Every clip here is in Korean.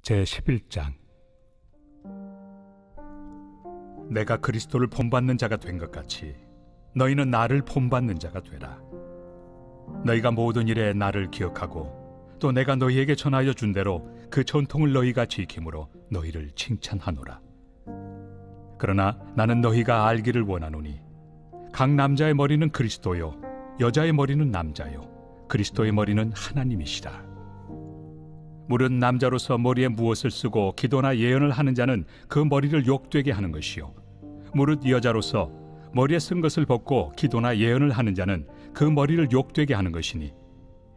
제11장. 내가 그리스도를 본받는 자가 된 것 같이 너희는 나를 본받는 자가 되라. 너희가 모든 일에 나를 기억하고 또 내가 너희에게 전하여 준 대로 그 전통을 너희가 지킴으로 너희를 칭찬하노라. 그러나 나는 너희가 알기를 원하노니 각 남자의 머리는 그리스도요 여자의 머리는 남자요 그리스도의 머리는 하나님이시라. 무릇 남자로서 머리에 무엇을 쓰고 기도나 예언을 하는 자는 그 머리를 욕되게 하는 것이요 무릇 여자로서 머리에 쓴 것을 벗고 기도나 예언을 하는 자는 그 머리를 욕되게 하는 것이니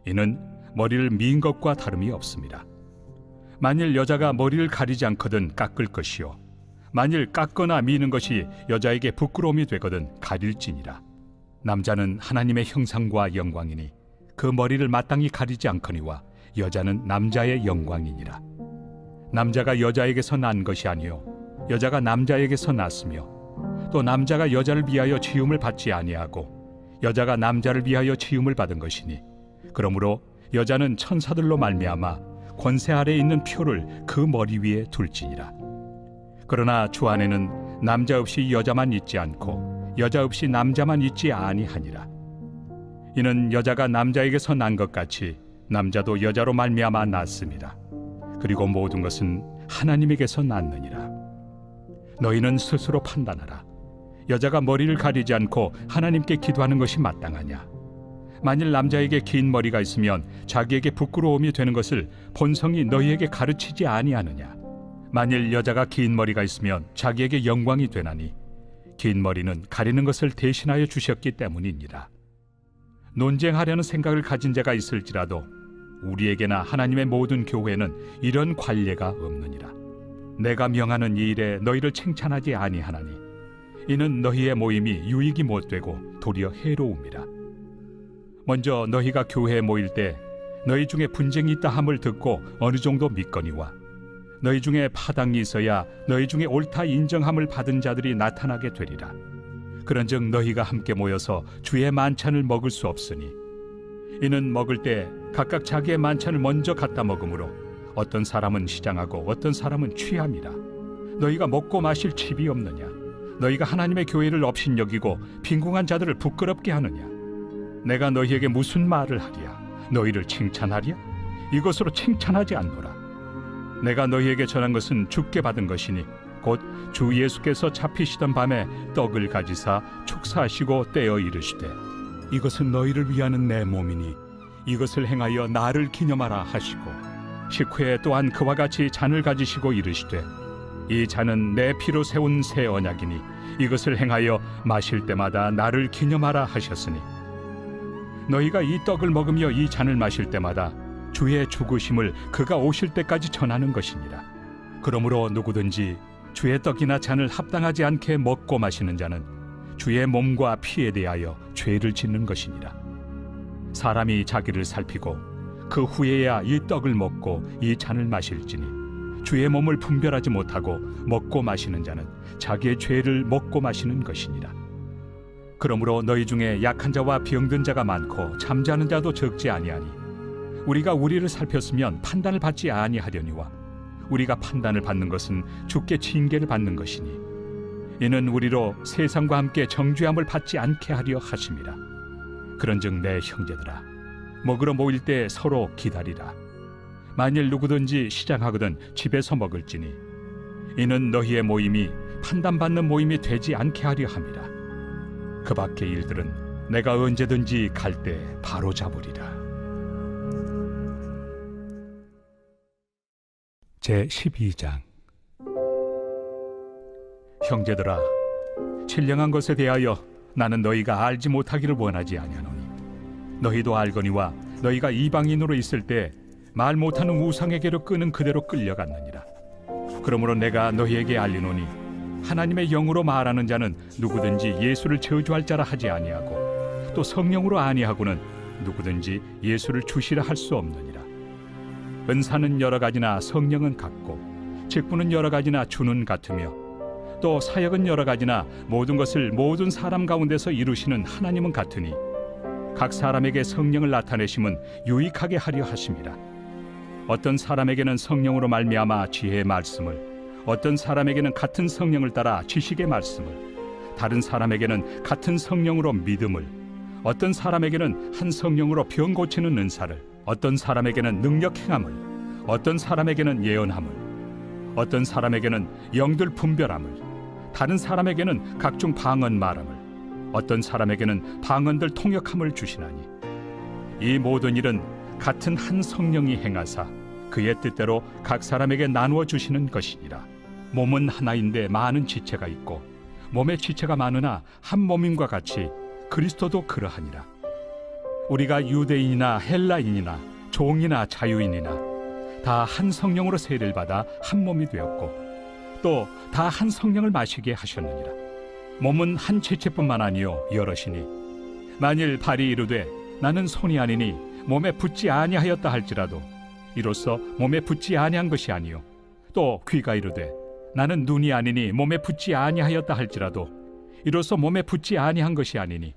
이는 머리를 민 것과 다름이 없습니다. 만일 여자가 머리를 가리지 않거든 깎을 것이요 만일 깎거나 미는 것이 여자에게 부끄러움이 되거든 가릴지니라. 남자는 하나님의 형상과 영광이니 그 머리를 마땅히 가리지 않거니와 여자는 남자의 영광이니라. 남자가 여자에게서 난 것이 아니요 여자가 남자에게서 났으며 또 남자가 여자를 위하여 지음을 받지 아니하고 여자가 남자를 위하여 지음을 받은 것이니 그러므로 여자는 천사들로 말미암아 권세 아래에 있는 표를 그 머리 위에 둘지니라. 그러나 주 안에는 남자 없이 여자만 있지 않고 여자 없이 남자만 있지 아니하니라. 이는 여자가 남자에게서 난 것 같이 남자도 여자로 말미암아 났습니다. 그리고 모든 것은 하나님에게서 났느니라. 너희는 스스로 판단하라. 여자가 머리를 가리지 않고 하나님께 기도하는 것이 마땅하냐? 만일 남자에게 긴 머리가 있으면 자기에게 부끄러움이 되는 것을 본성이 너희에게 가르치지 아니하느냐? 만일 여자가 긴 머리가 있으면 자기에게 영광이 되나니 긴 머리는 가리는 것을 대신하여 주셨기 때문이니라. 논쟁하려는 생각을 가진 자가 있을지라도 우리에게나 하나님의 모든 교회는 이런 관례가 없느니라. 내가 명하는 이 일에 너희를 칭찬하지 아니하나니 이는 너희의 모임이 유익이 못되고 도리어 해로움이라. 먼저 너희가 교회에 모일 때 너희 중에 분쟁이 있다 함을 듣고 어느 정도 믿거니와 너희 중에 파당이 있어야 너희 중에 옳다 인정함을 받은 자들이 나타나게 되리라. 그런즉 너희가 함께 모여서 주의 만찬을 먹을 수 없으니 이는 먹을 때 각각 자기의 만찬을 먼저 갖다 먹으므로 어떤 사람은 시장하고 어떤 사람은 취함이라. 너희가 먹고 마실 칩이 없느냐? 너희가 하나님의 교회를 업신여기고 빈궁한 자들을 부끄럽게 하느냐? 내가 너희에게 무슨 말을 하랴? 너희를 칭찬하랴? 이것으로 칭찬하지 않노라. 내가 너희에게 전한 것은 주께 받은 것이니 곧 주 예수께서 잡히시던 밤에 떡을 가지사 축사하시고 떼어 이르시되 이것은 너희를 위하는 내 몸이니 이것을 행하여 나를 기념하라 하시고 식후에 또한 그와 같이 잔을 가지시고 이르시되 이 잔은 내 피로 세운 새 언약이니 이것을 행하여 마실 때마다 나를 기념하라 하셨으니 너희가 이 떡을 먹으며 이 잔을 마실 때마다 주의 죽으심을 그가 오실 때까지 전하는 것이니라. 그러므로 누구든지 주의 떡이나 잔을 합당하지 않게 먹고 마시는 자는 주의 몸과 피에 대하여 죄를 짓는 것이니라. 사람이 자기를 살피고 그 후에야 이 떡을 먹고 이 잔을 마실지니 주의 몸을 분별하지 못하고 먹고 마시는 자는 자기의 죄를 먹고 마시는 것이니라. 그러므로 너희 중에 약한 자와 병든 자가 많고 잠자는 자도 적지 아니하니 우리가 우리를 살폈으면 판단을 받지 아니하려니와 우리가 판단을 받는 것은 주께 징계를 받는 것이니 이는 우리로 세상과 함께 정죄함을 받지 않게 하려 하심이라. 그런즉 내 형제들아 먹으러 모일 때 서로 기다리라. 만일 누구든지 시장하거든 집에서 먹을지니 이는 너희의 모임이 판단받는 모임이 되지 않게 하려 함이라. 그 밖의 일들은 내가 언제든지 갈 때 바로 잡으리라. 제12장. 형제들아 신령한 것에 대하여 나는 너희가 알지 못하기를 원하지 아니하노니 너희도 알거니와 너희가 이방인으로 있을 때 말 못하는 우상에게로 끄는 그대로 끌려갔느니라. 그러므로 내가 너희에게 알리노니 하나님의 영으로 말하는 자는 누구든지 예수를 저주할 자라 하지 아니하고 또 성령으로 아니하고는 누구든지 예수를 주시라 할 수 없느니라. 은사는 여러 가지나 성령은 같고 직분은 여러 가지나 주는 같으며 또 사역은 여러 가지나 모든 것을 모든 사람 가운데서 이루시는 하나님은 같으니 각 사람에게 성령을 나타내심은 유익하게 하려 하심이라. 어떤 사람에게는 성령으로 말미암아 지혜의 말씀을, 어떤 사람에게는 같은 성령을 따라 지식의 말씀을, 다른 사람에게는 같은 성령으로 믿음을, 어떤 사람에게는 한 성령으로 병 고치는 은사를, 어떤 사람에게는 능력 행함을, 어떤 사람에게는 예언함을, 어떤 사람에게는 영들 분별함을, 다른 사람에게는 각종 방언 말함을, 어떤 사람에게는 방언들 통역함을 주시나니 이 모든 일은 같은 한 성령이 행하사 그의 뜻대로 각 사람에게 나누어 주시는 것이니라. 몸은 하나인데 많은 지체가 있고 몸의 지체가 많으나 한 몸임과 같이 그리스도도 그러하니라. 우리가 유대인이나 헬라인이나 종이나 자유인이나 다 한 성령으로 세례를 받아 한 몸이 되었고 또 다 한 성령을 마시게 하셨느니라. 몸은 한 지체뿐만 아니요 여럿이니 만일 발이 이르되 나는 손이 아니니 몸에 붙지 아니하였다 할지라도 이로써 몸에 붙지 아니한 것이 아니요 또 귀가 이르되 나는 눈이 아니니 몸에 붙지 아니하였다 할지라도 이로써 몸에 붙지 아니한 것이 아니니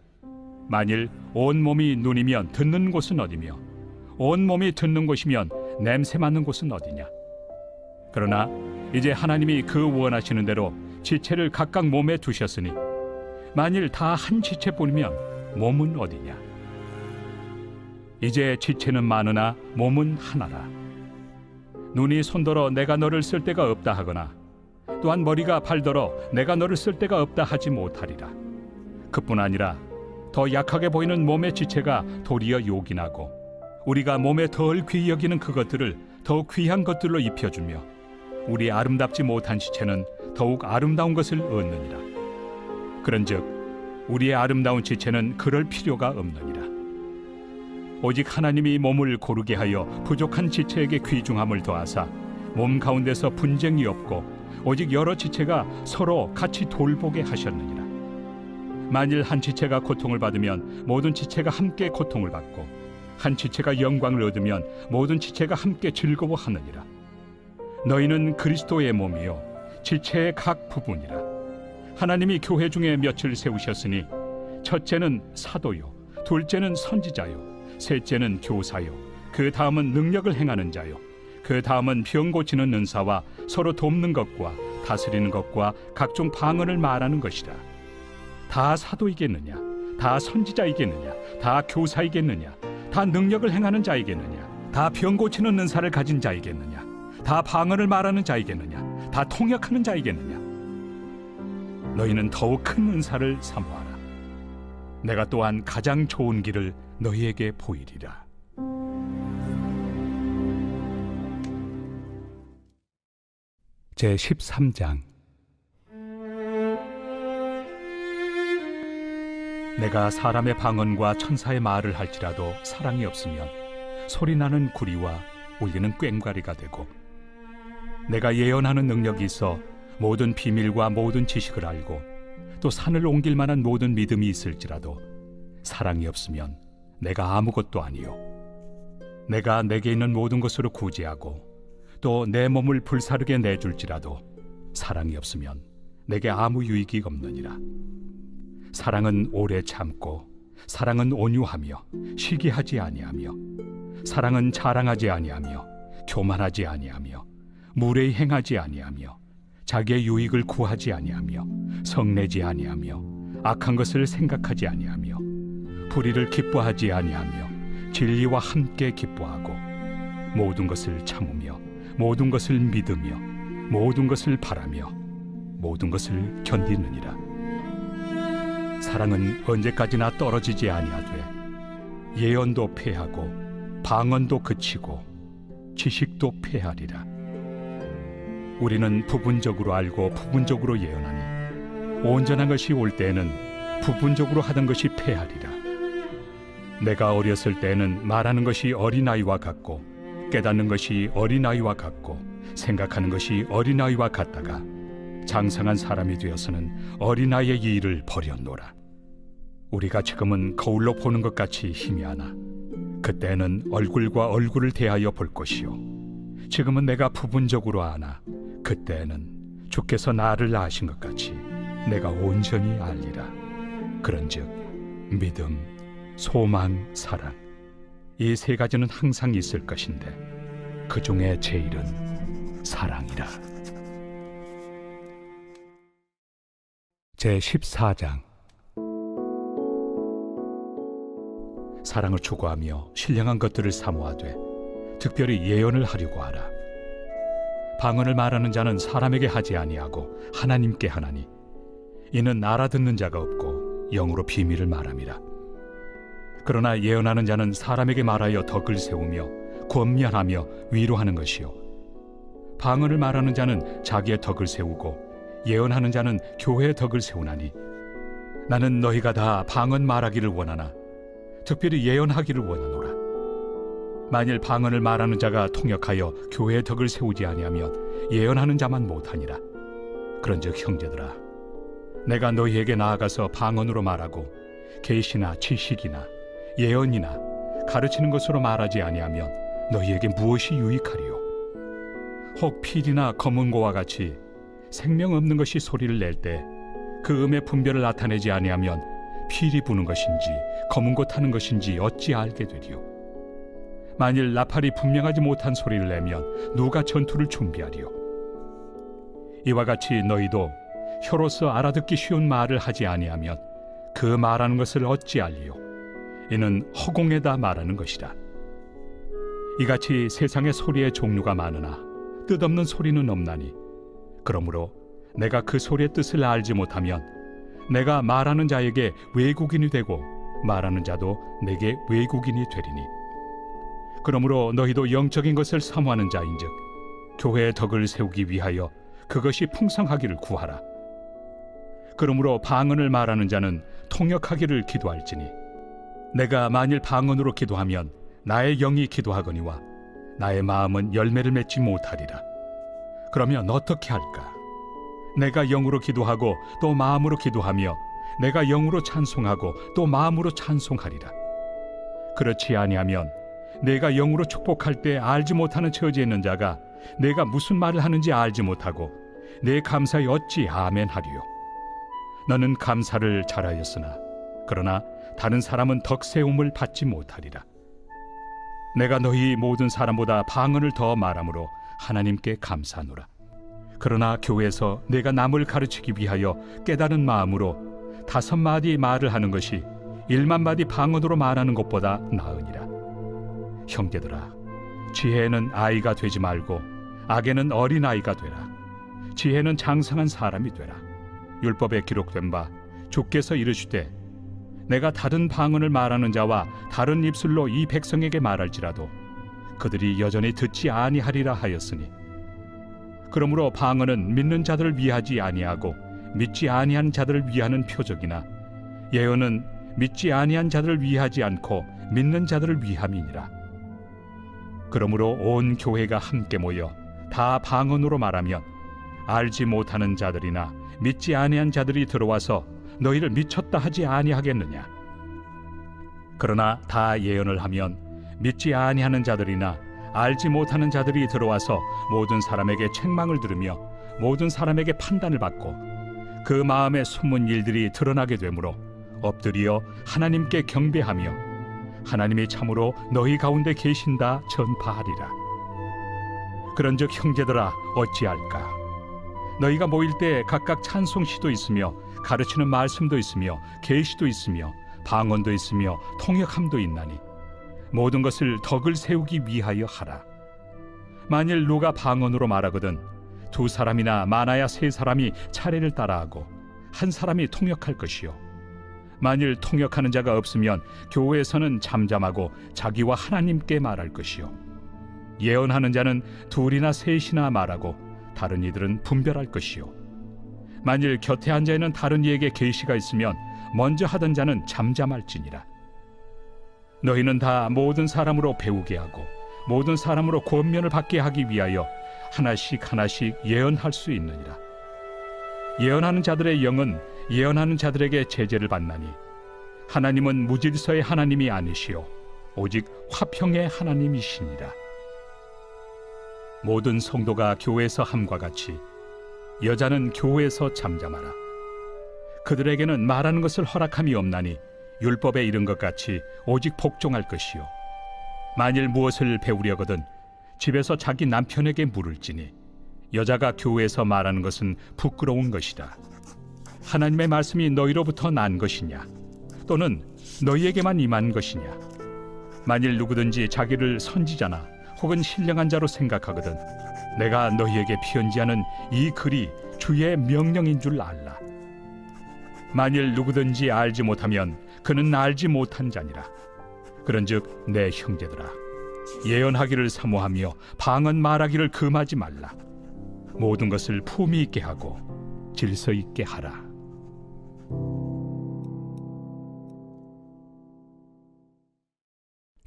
만일 온 몸이 눈이면 듣는 곳은 어디며 온 몸이 듣는 곳이면 냄새 맡는 곳은 어디냐. 그러나 이제 하나님이 그 원하시는 대로 지체를 각각 몸에 두셨으니 만일 다 한 지체뿐이면 몸은 어디냐. 이제 지체는 많으나 몸은 하나라. 눈이 손더러 내가 너를 쓸 데가 없다 하거나 또한 머리가 발더러 내가 너를 쓸 데가 없다 하지 못하리라. 그뿐 아니라 더 약하게 보이는 몸의 지체가 도리어 요긴하고 우리가 몸에 덜 귀히 여기는 그것들을 더욱 귀한 것들로 입혀주며 우리 아름답지 못한 지체는 더욱 아름다운 것을 얻느니라. 그런즉 우리의 아름다운 지체는 그럴 필요가 없느니라. 오직 하나님이 몸을 고르게 하여 부족한 지체에게 귀중함을 더하사 몸 가운데서 분쟁이 없고 오직 여러 지체가 서로 같이 돌보게 하셨느니라. 만일 한 지체가 고통을 받으면 모든 지체가 함께 고통을 받고 한 지체가 영광을 얻으면 모든 지체가 함께 즐거워하느니라. 너희는 그리스도의 몸이요 지체의 각 부분이라. 하나님이 교회 중에 몇을 세우셨으니 첫째는 사도요 둘째는 선지자요 셋째는 교사요 그 다음은 능력을 행하는 자요 그 다음은 병 고치는 은사와 서로 돕는 것과 다스리는 것과 각종 방언을 말하는 것이라. 다 사도이겠느냐 다 선지자이겠느냐 다 교사이겠느냐 다 능력을 행하는 자이겠느냐 다 병 고치는 은사를 가진 자이겠느냐 다 방언을 말하는 자이겠느냐 다 통역하는 자이겠느냐. 너희는 더욱 큰 은사를 사모하라. 내가 또한 가장 좋은 길을 너희에게 보이리라. 제 13장. 내가 사람의 방언과 천사의 말을 할지라도 사랑이 없으면 소리나는 구리와 울리는 꽹과리가 되고 내가 예언하는 능력이 있어 모든 비밀과 모든 지식을 알고 또 산을 옮길 만한 모든 믿음이 있을지라도 사랑이 없으면 내가 아무것도 아니요. 내가 내게 있는 모든 것으로 구제하고 또 내 몸을 불사르게 내줄지라도 사랑이 없으면 내게 아무 유익이 없느니라. 사랑은 오래 참고 사랑은 온유하며 시기하지 아니하며 사랑은 자랑하지 아니하며 교만하지 아니하며 무례히 행하지 아니하며 자기의 유익을 구하지 아니하며 성내지 아니하며 악한 것을 생각하지 아니하며 불의를 기뻐하지 아니하며 진리와 함께 기뻐하고 모든 것을 참으며 모든 것을 믿으며 모든 것을 바라며 모든 것을 견디느니라. 사랑은 언제까지나 떨어지지 아니하되 예언도 패하고 방언도 그치고 지식도 패하리라. 우리는 부분적으로 알고 부분적으로 예언하니 온전한 것이 올 때에는 부분적으로 하던 것이 패하리라. 내가 어렸을 때에는 말하는 것이 어린아이와 같고 깨닫는 것이 어린아이와 같고 생각하는 것이 어린아이와 같다가 장성한 사람이 되어서는 어린아이의 일을 버렸노라. 우리가 지금은 거울로 보는 것 같이 희미하나 그때는 얼굴과 얼굴을 대하여 볼 것이요 지금은 내가 부분적으로 아나 그때는 주께서 나를 아신 것 같이 내가 온전히 알리라. 그런즉 믿음, 소망, 사랑 이 세 가지는 항상 있을 것인데 그 중에 제일은 사랑이라. 제14장. 사랑을 추구하며 신령한 것들을 사모하되 특별히 예언을 하려고 하라. 방언을 말하는 자는 사람에게 하지 아니하고 하나님께 하나니 이는 알아듣는 자가 없고 영으로 비밀을 말함이라. 그러나 예언하는 자는 사람에게 말하여 덕을 세우며 권면하며 위로하는 것이요 방언을 말하는 자는 자기의 덕을 세우고 예언하는 자는 교회의 덕을 세우나니 나는 너희가 다 방언 말하기를 원하나 특별히 예언하기를 원하노라. 만일 방언을 말하는 자가 통역하여 교회의 덕을 세우지 아니하면 예언하는 자만 못하니라. 그런즉 형제들아, 내가 너희에게 나아가서 방언으로 말하고 계시나 지식이나 예언이나 가르치는 것으로 말하지 아니하면 너희에게 무엇이 유익하리요? 혹 필이나 검은고와 같이 생명 없는 것이 소리를 낼 때 그 음의 분별을 나타내지 아니하면 필이 부는 것인지 검은고 타는 것인지 어찌 알게 되리요? 만일 나팔이 분명하지 못한 소리를 내면 누가 전투를 준비하리요? 이와 같이 너희도 혀로서 알아듣기 쉬운 말을 하지 아니하면 그 말하는 것을 어찌 알리요? 이는 허공에다 말하는 것이라. 이같이 세상의 소리의 종류가 많으나 뜻없는 소리는 없나니 그러므로 내가 그 소리의 뜻을 알지 못하면 내가 말하는 자에게 외국인이 되고 말하는 자도 내게 외국인이 되리니 그러므로 너희도 영적인 것을 사모하는 자인즉 교회의 덕을 세우기 위하여 그것이 풍성하기를 구하라. 그러므로 방언을 말하는 자는 통역하기를 기도할지니 내가 만일 방언으로 기도하면 나의 영이 기도하거니와 나의 마음은 열매를 맺지 못하리라. 그러면 어떻게 할까? 내가 영으로 기도하고 또 마음으로 기도하며 내가 영으로 찬송하고 또 마음으로 찬송하리라. 그렇지 아니하면 내가 영으로 축복할 때 알지 못하는 처지에 있는 자가 내가 무슨 말을 하는지 알지 못하고 내 감사에 어찌 아멘 하리요? 너는 감사를 잘하였으나 그러나 다른 사람은 덕세움을 받지 못하리라. 내가 너희 모든 사람보다 방언을 더 말함으로 하나님께 감사하노라. 그러나 교회에서 내가 남을 가르치기 위하여 깨달은 마음으로 5마디 말을 하는 것이 1만마디 방언으로 말하는 것보다 나으니라. 형제들아, 지혜는 아이가 되지 말고 악에는 어린아이가 되라. 지혜는 장성한 사람이 되라. 율법에 기록된 바 주께서 이르시되 내가 다른 방언을 말하는 자와 다른 입술로 이 백성에게 말할지라도 그들이 여전히 듣지 아니하리라 하였으니 그러므로 방언은 믿는 자들을 위하지 아니하고 믿지 아니한 자들을 위하는 표적이나 예언은 믿지 아니한 자들을 위하지 않고 믿는 자들을 위함이니라. 그러므로 온 교회가 함께 모여 다 방언으로 말하면 알지 못하는 자들이나 믿지 아니한 자들이 들어와서 너희를 미쳤다 하지 아니하겠느냐? 그러나 다 예언을 하면 믿지 아니하는 자들이나 알지 못하는 자들이 들어와서 모든 사람에게 책망을 들으며 모든 사람에게 판단을 받고 그 마음에 숨은 일들이 드러나게 되므로 엎드려 하나님께 경배하며 하나님이 참으로 너희 가운데 계신다 전파하리라. 그런즉 형제들아 어찌할까? 너희가 모일 때 각각 찬송시도 있으며 가르치는 말씀도 있으며 계시도 있으며 방언도 있으며 통역함도 있나니 모든 것을 덕을 세우기 위하여 하라. 만일 누가 방언으로 말하거든 2사람이나 많아야 3사람이 차례를 따라하고 1사람이 통역할 것이요 만일 통역하는 자가 없으면 교회에서는 잠잠하고 자기와 하나님께 말할 것이요 예언하는 자는 2이나 3이나 말하고 다른 이들은 분별할 것이요 만일 곁에 앉아 있는 다른 이에게 계시가 있으면 먼저 하던 자는 잠잠할지니라. 너희는 다 모든 사람으로 배우게 하고 모든 사람으로 권면을 받게 하기 위하여 하나씩 하나씩 예언할 수 있느니라. 예언하는 자들의 영은 예언하는 자들에게 제재를 받나니 하나님은 무질서의 하나님이 아니시오 오직 화평의 하나님이시니라. 모든 성도가 교회에서 함과 같이 여자는 교회에서 잠잠하라. 그들에게는 말하는 것을 허락함이 없나니 율법에 이른 것 같이 오직 복종할 것이요 만일 무엇을 배우려거든 집에서 자기 남편에게 물을지니 여자가 교회에서 말하는 것은 부끄러운 것이다. 하나님의 말씀이 너희로부터 난 것이냐 또는 너희에게만 임한 것이냐. 만일 누구든지 자기를 선지자나 혹은 신령한 자로 생각하거든 내가 너희에게 편지하는 이 글이 주의 명령인 줄 알라. 만일 누구든지 알지 못하면 그는 알지 못한 자니라. 그런즉 내 형제들아, 예언하기를 사모하며 방언 말하기를 금하지 말라. 모든 것을 품위 있게 하고 질서 있게 하라.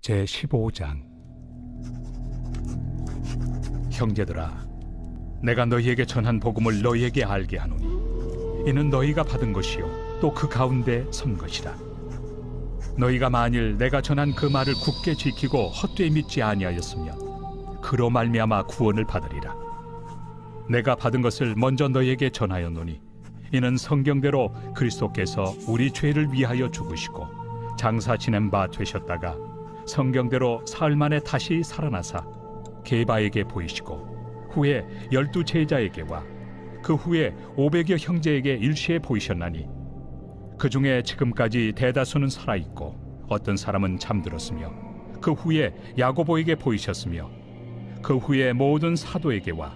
제15장. 형제들아, 내가 너희에게 전한 복음을 너희에게 알게 하노니 이는 너희가 받은 것이요 또 그 가운데 선 것이라. 너희가 만일 내가 전한 그 말을 굳게 지키고 헛되이 믿지 아니하였으면 그로 말미암아 구원을 받으리라. 내가 받은 것을 먼저 너희에게 전하였노니 이는 성경대로 그리스도께서 우리 죄를 위하여 죽으시고 장사 지낸 바 되셨다가 성경대로 사흘 만에 다시 살아나사 게바에게 보이시고 후에 12 제자에게와 그 후에 500여 형제에게 일시에 보이셨나니 그 중에 지금까지 대다수는 살아있고 어떤 사람은 잠들었으며 그 후에 야고보에게 보이셨으며 그 후에 모든 사도에게와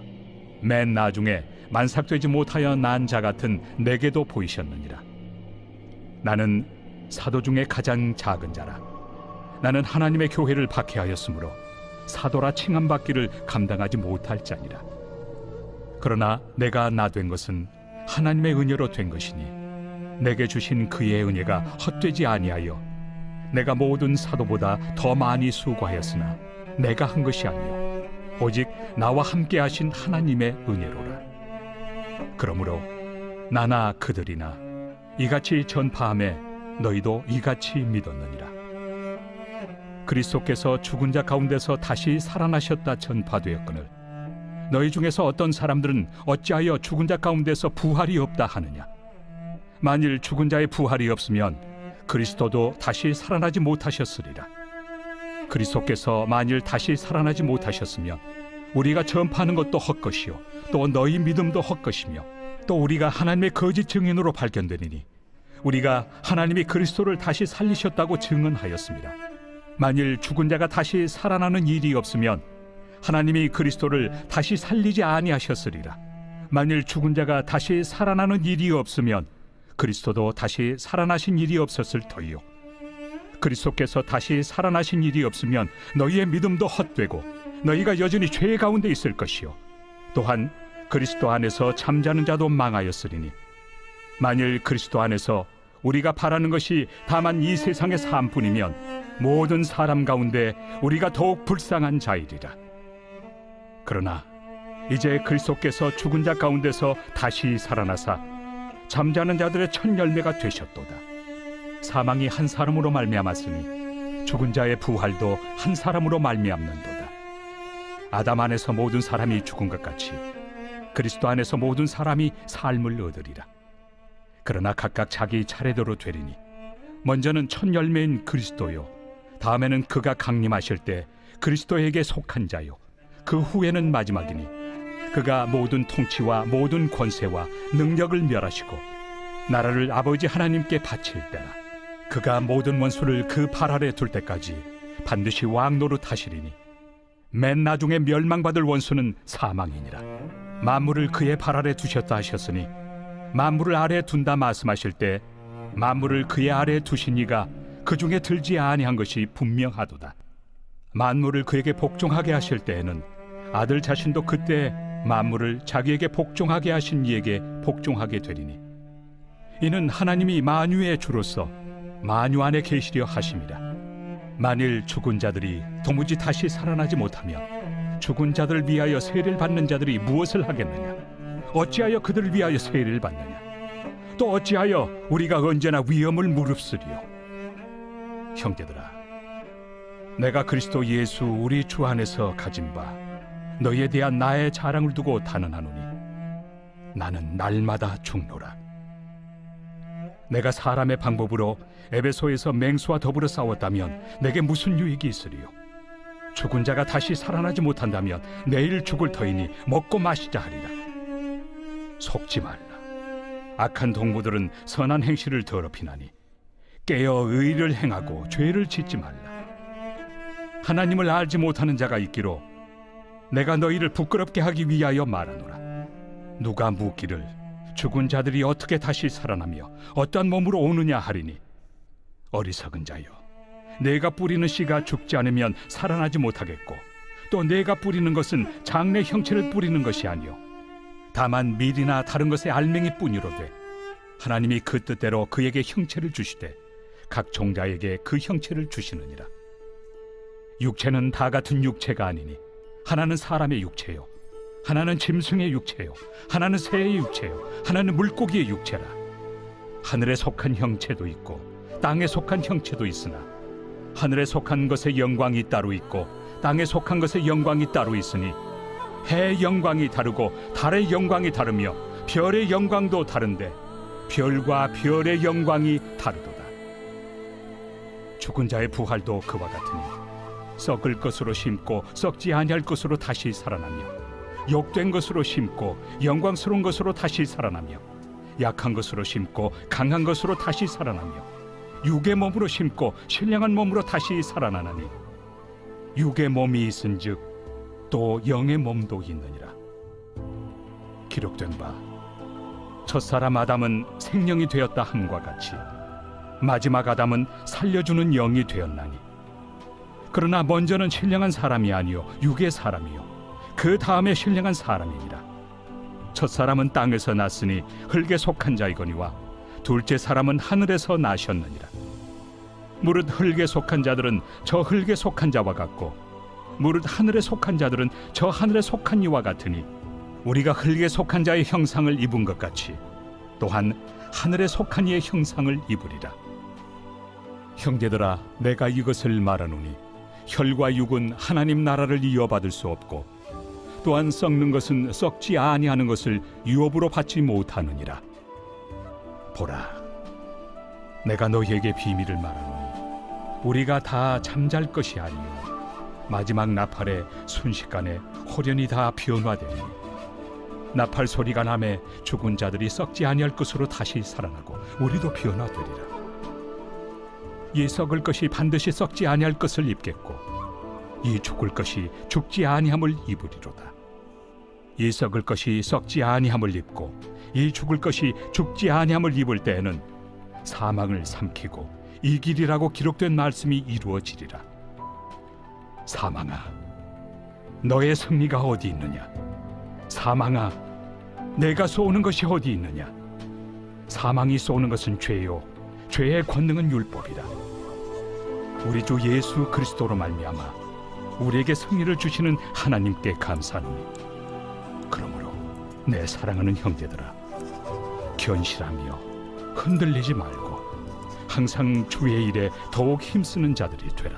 맨 나중에 만삭되지 못하여 난 자 같은 내게도 보이셨느니라. 나는 사도 중에 가장 작은 자라. 나는 하나님의 교회를 박해하였으므로 사도라 칭함받기를 감당하지 못할 자니라. 그러나 내가 나 된 것은 하나님의 은혜로 된 것이니 내게 주신 그의 은혜가 헛되지 아니하여 내가 모든 사도보다 더 많이 수고하였으나 내가 한 것이 아니요 오직 나와 함께 하신 하나님의 은혜로라. 그러므로 나나 그들이나 이같이 전파함에 너희도 이같이 믿었느니라. 그리스도께서 죽은 자 가운데서 다시 살아나셨다 전파되었거늘 너희 중에서 어떤 사람들은 어찌하여 죽은 자 가운데서 부활이 없다 하느냐. 만일 죽은 자의 부활이 없으면 그리스도도 다시 살아나지 못하셨으리라. 그리스도께서 만일 다시 살아나지 못하셨으면 우리가 전파하는 것도 헛것이요 또 너희 믿음도 헛것이며 또 우리가 하나님의 거짓 증인으로 발견되리니 우리가 하나님이 그리스도를 다시 살리셨다고 증언하였습니다. 만일 죽은 자가 다시 살아나는 일이 없으면 하나님이 그리스도를 다시 살리지 아니하셨으리라. 만일 죽은 자가 다시 살아나는 일이 없으면 그리스도도 다시 살아나신 일이 없었을 터이요 그리스도께서 다시 살아나신 일이 없으면 너희의 믿음도 헛되고 너희가 여전히 죄 가운데 있을 것이요 또한 그리스도 안에서 잠자는 자도 망하였으리니 만일 그리스도 안에서 우리가 바라는 것이 다만 이 세상의 삶뿐이면 모든 사람 가운데 우리가 더욱 불쌍한 자이리라. 그러나 이제 그리스도께서 죽은 자 가운데서 다시 살아나사 잠자는 자들의 첫 열매가 되셨도다. 사망이 한 사람으로 말미암았으니 죽은 자의 부활도 한 사람으로 말미암는도다. 아담 안에서 모든 사람이 죽은 것 같이 그리스도 안에서 모든 사람이 삶을 얻으리라. 그러나 각각 자기 차례대로 되리니 먼저는 첫 열매인 그리스도요 다음에는 그가 강림하실 때 그리스도에게 속한 자요 그 후에는 마지막이니 그가 모든 통치와 모든 권세와 능력을 멸하시고 나라를 아버지 하나님께 바칠 때라. 그가 모든 원수를 그 발 아래 둘 때까지 반드시 왕 노릇하시리니 맨 나중에 멸망받을 원수는 사망이니라. 만물을 그의 발 아래 두셨다 하셨으니 만물을 아래 둔다 말씀하실 때 만물을 그의 아래 두신 이가 그 중에 들지 아니한 것이 분명하도다. 만물을 그에게 복종하게 하실 때에는 아들 자신도 그때 만물을 자기에게 복종하게 하신 이에게 복종하게 되리니 이는 하나님이 만유의 주로서 만유 안에 계시려 하심이라. 만일 죽은 자들이 도무지 다시 살아나지 못하면 죽은 자들을 위하여 세례를 받는 자들이 무엇을 하겠느냐? 어찌하여 그들을 위하여 세례를 받느냐? 또 어찌하여 우리가 언제나 위험을 무릅쓰리요? 형제들아, 내가 그리스도 예수 우리 주 안에서 가진 바 너희에 대한 나의 자랑을 두고 단언하노니 나는 날마다 죽노라. 내가 사람의 방법으로 에베소에서 맹수와 더불어 싸웠다면 내게 무슨 유익이 있으리요? 죽은 자가 다시 살아나지 못한다면 내일 죽을 터이니 먹고 마시자 하리라. 속지 말라. 악한 동무들은 선한 행실을 더럽히나니 깨어 의를 행하고 죄를 짓지 말라. 하나님을 알지 못하는 자가 있기로 내가 너희를 부끄럽게 하기 위하여 말하노라. 누가 묻기를 죽은 자들이 어떻게 다시 살아나며 어떠한 몸으로 오느냐 하리니, 어리석은 자여, 내가 뿌리는 씨가 죽지 않으면 살아나지 못하겠고 또 내가 뿌리는 것은 장래 형체를 뿌리는 것이 아니요 다만 밀이나 다른 것의 알맹이 뿐이로되, 하나님이 그 뜻대로 그에게 형체를 주시되 각 종자에게 그 형체를 주시느니라. 육체는 다 같은 육체가 아니니 하나는 사람의 육체요, 하나는 짐승의 육체요, 하나는 새의 육체요, 하나는 물고기의 육체라. 하늘에 속한 형체도 있고 땅에 속한 형체도 있으나 하늘에 속한 것의 영광이 따로 있고 땅에 속한 것의 영광이 따로 있으니 해의 영광이 다르고 달의 영광이 다르며 별의 영광도 다른데 별과 별의 영광이 다르도다. 죽은 자의 부활도 그와 같으니 썩을 것으로 심고 썩지 아니할 것으로 다시 살아나며, 욕된 것으로 심고 영광스러운 것으로 다시 살아나며, 약한 것으로 심고 강한 것으로 다시 살아나며, 육의 몸으로 심고 신령한 몸으로 다시 살아나나니 육의 몸이 있은즉 또 영의 몸도 있느니라. 기록된 바 첫사람 아담은 생명이 되었다 함과 같이 마지막 아담은 살려주는 영이 되었나니, 그러나 먼저는 신령한 사람이 아니요 육의 사람이요 그 다음에 신령한 사람이니라. 첫사람은 땅에서 났으니 흙에 속한 자이거니와 둘째 사람은 하늘에서 나셨느니라. 무릇 흙에 속한 자들은 저 흙에 속한 자와 같고 무릇 하늘에 속한 자들은 저 하늘에 속한 이와 같으니, 우리가 흙에 속한 자의 형상을 입은 것 같이 또한 하늘에 속한 이의 형상을 입으리라. 형제들아, 내가 이것을 말하노니 혈과 육은 하나님 나라를 이어받을 수 없고 또한 썩는 것은 썩지 아니하는 것을 유업으로 받지 못하느니라. 보라, 내가 너희에게 비밀을 말하노니 우리가 다 잠잘 것이 아니요 마지막 나팔에 순식간에 홀연히 다 변화되니, 나팔 소리가 나매 죽은 자들이 썩지 아니할 것으로 다시 살아나고 우리도 변화되리라. 이 썩을 것이 반드시 썩지 아니할 것을 입겠고 이 죽을 것이 죽지 아니함을 입으리로다. 이 썩을 것이 썩지 아니함을 입고 이 죽을 것이 죽지 아니함을 입을 때에는 사망을 삼키고 이기리라고 기록된 말씀이 이루어지리라. 사망아, 너의 승리가 어디 있느냐? 사망아, 내가 쏘는 것이 어디 있느냐? 사망이 쏘는 것은 죄요 죄의 권능은 율법이라. 우리 주 예수 그리스도로 말미암아 우리에게 승리를 주시는 하나님께 감사하노니, 그러므로 내 사랑하는 형제들아, 견실하며 흔들리지 말고 항상 주의 일에 더욱 힘쓰는 자들이 되라.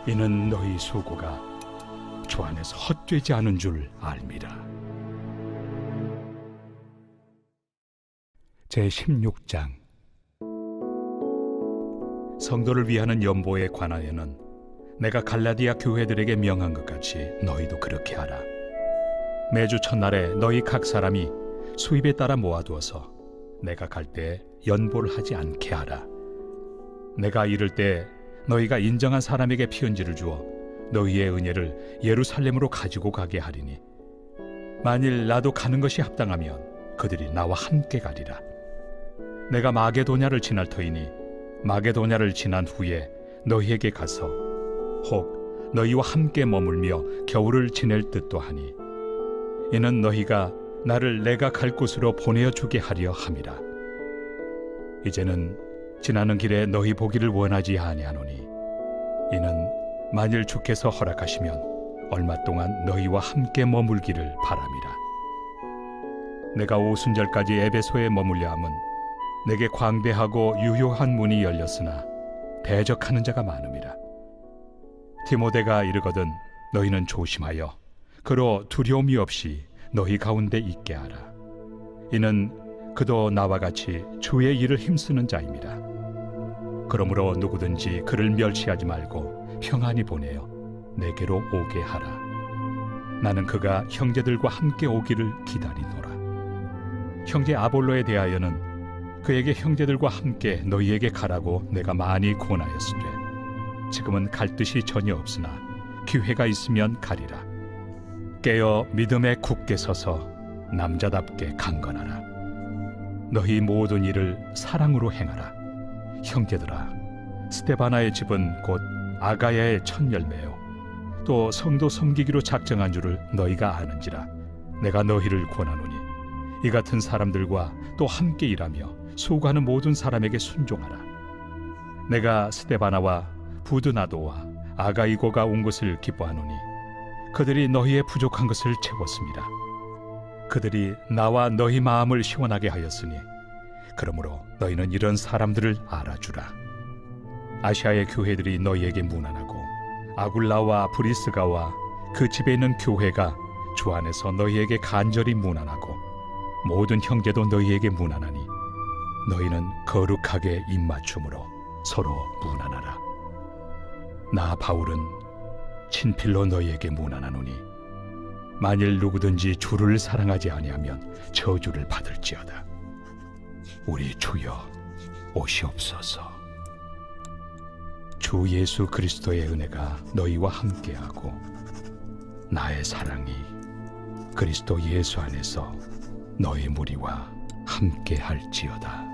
이는 너희 수고가 주 안에서 헛되지 않은 줄 알미라. 제16장. 성도를 위하는 연보에 관하여는 내가 갈라디아 교회들에게 명한 것 같이 너희도 그렇게 하라. 매주 첫날에 너희 각 사람이 수입에 따라 모아두어서 내가 갈 때 연보를 하지 않게 하라. 내가 이를 때 너희가 인정한 사람에게 편지를 주어 너희의 은혜를 예루살렘으로 가지고 가게 하리니, 만일 나도 가는 것이 합당하면 그들이 나와 함께 가리라. 내가 마게도냐를 지날 터이니 마게도냐를 지난 후에 너희에게 가서 혹 너희와 함께 머물며 겨울을 지낼 뜻도 하니, 이는 너희가 나를 내가 갈 곳으로 보내어 주게 하려 함이라. 이제는 지나는 길에 너희 보기를 원하지 아니하노니, 이는 만일 주께서 허락하시면 얼마 동안 너희와 함께 머물기를 바람이라. 내가 오순절까지 에베소에 머물려 함은 내게 광대하고 유효한 문이 열렸으나 대적하는 자가 많음이라. 디모데가 이르거든 너희는 조심하여 그로 두려움이 없이 너희 가운데 있게 하라. 이는 그도 나와 같이 주의 일을 힘쓰는 자입니다. 그러므로 누구든지 그를 멸시하지 말고 평안히 보내어 내게로 오게 하라. 나는 그가 형제들과 함께 오기를 기다리노라. 형제 아볼로에 대하여는 그에게 형제들과 함께 너희에게 가라고 내가 많이 권하였으되 지금은 갈 뜻이 전혀 없으나 기회가 있으면 가리라. 깨어 믿음에 굳게 서서 남자답게 강건하라. 너희 모든 일을 사랑으로 행하라. 형제들아, 스데바나의 집은 곧 아가야의 첫 열매요 또 성도 섬기기로 작정한 줄을 너희가 아는지라. 내가 너희를 권하노니 이 같은 사람들과 또 함께 일하며 수고하는 모든 사람에게 순종하라. 내가 스데바나와 부드나도와 아가이고가 온 것을 기뻐하노니 그들이 너희의 부족한 것을 채웠습니다. 그들이 나와 너희 마음을 시원하게 하였으니 그러므로 너희는 이런 사람들을 알아주라. 아시아의 교회들이 너희에게 무난하고 아굴라와 브리스가와 그 집에 있는 교회가 주 안에서 너희에게 간절히 무난하고 모든 형제도 너희에게 무난하니 너희는 거룩하게 입맞춤으로 서로 무난하라. 나 바울은 친필로 너희에게 무난하노니 만일 누구든지 주를 사랑하지 아니하면 저주를 받을지어다. 우리 주여 오시옵소서. 주 예수 그리스도의 은혜가 너희와 함께하고 나의 사랑이 그리스도 예수 안에서 너희 무리와 함께할지어다.